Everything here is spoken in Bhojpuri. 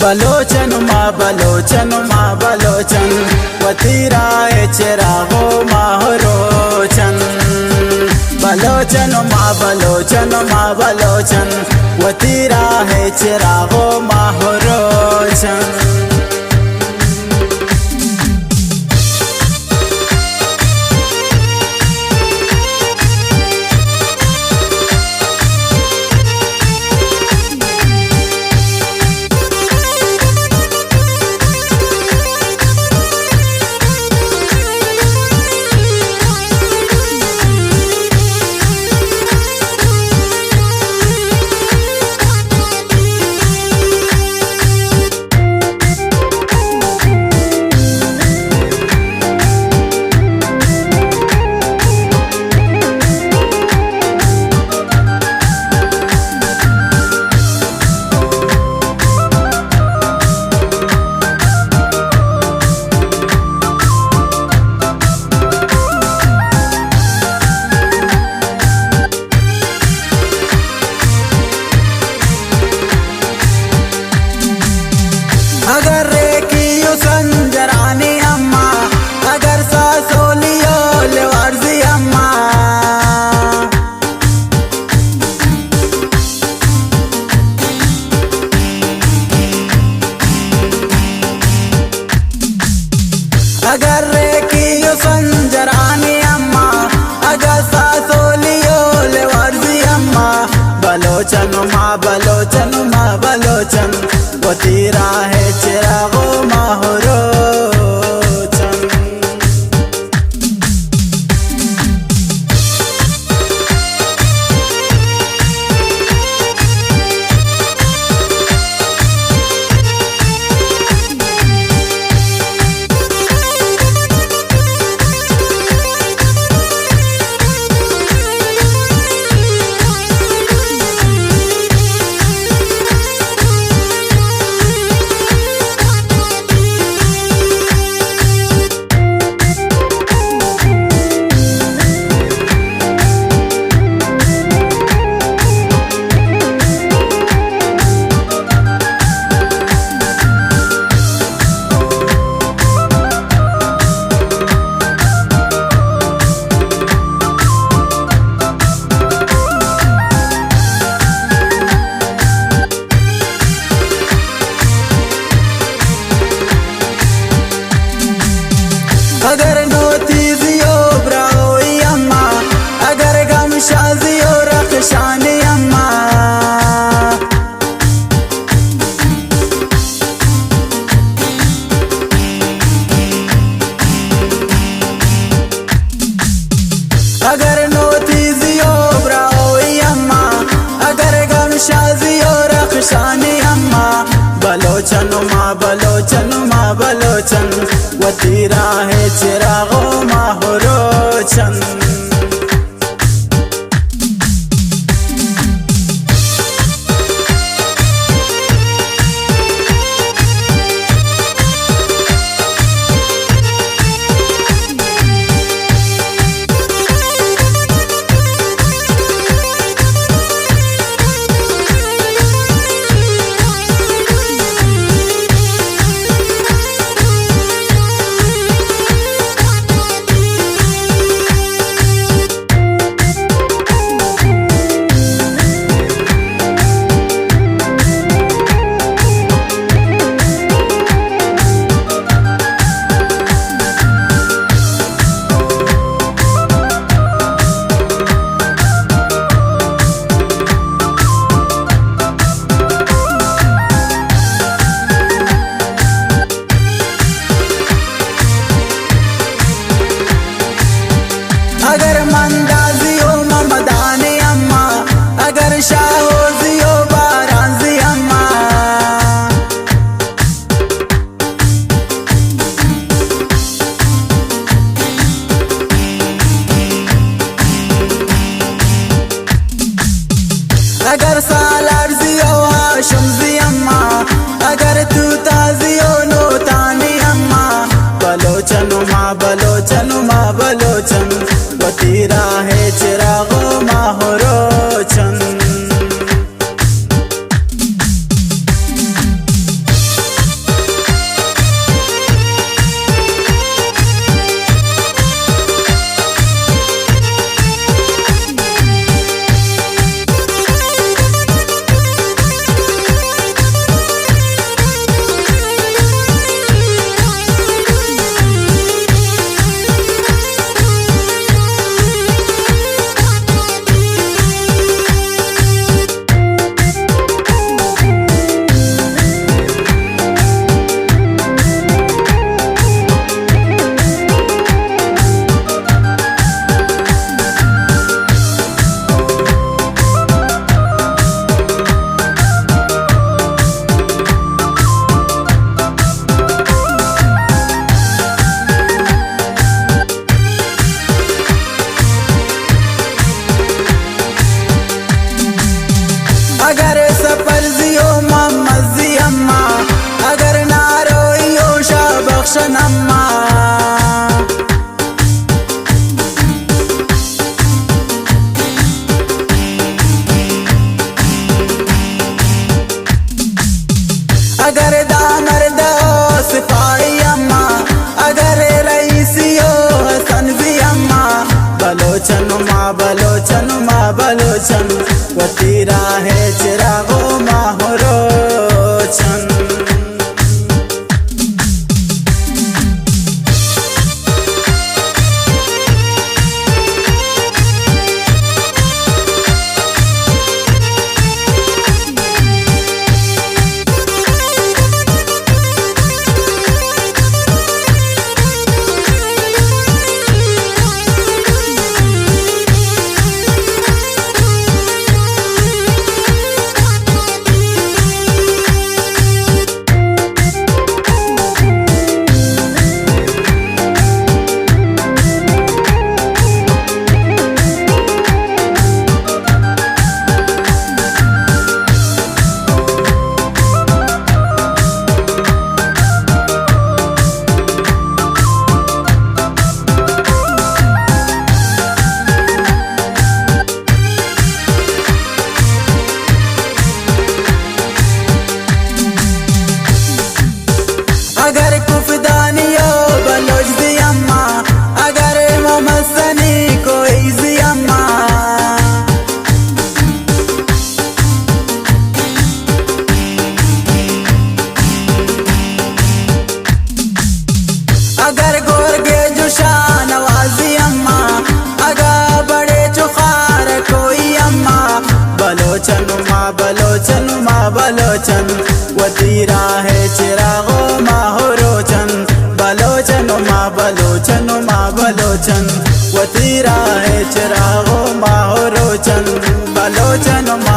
बलोचन माँ बलोचन वो तेरा है चिरागो माहरोचन। बलोचन माँ बलोचन वो तेरा है चिरागो माहरोचन। अगर रेकियो संजरानी अम्मा अगर सासोलियो लेवारजी अम्मा। अगर रेकियो संजरानी अम्मा अगर सासोलियो लेवारजी अम्मा। बलोचन माँ बलोचन वो तेरा है चिरागो माहरोचन। अगर नोतीजियो ब्राओई अम्मा अगर गमशाजियो रखशानी अम्मा। अगर नोतीजियो ब्राओई अम्मा अगर गमशाजियो रखशानी अम्मा। बलोचन माँ बलोचन वो तेरा है चिरागो माहरोचन। अगर मंदाजियो ममदानी अम्मा अगर शाहोजियो बारांजी अम्मा। अगर सालारजियो हाशुमजी अम्मा अगर तूताजियो नोतानी अम्मा। बलोचन माँ बलोचन वो तेरा है चिरागो माहरोचन। अगर दामर्द सिपाही अम्मा अगर रईसियो हसन भी अम्मा बलोचन माँ बलोचन माँ बलोचन वो तीरा है चिरागो माँ हो रोचन। अगर कुफदानियो बलोच दी अम्मा अगर ममसनी कोई जी अम्मा अगर गोरगे जुशान नवाजी अम्मा अगर बड़े चुखार कोई अम्मा बलोचन माँ बलोचन माँ बलोचन वो तीरा है चिरागो माँ हो रोचन बलोचन माँ बलोचन माँ बलोचन वो तीरा है चिरागो माँ हो रोचन बलोचन माँ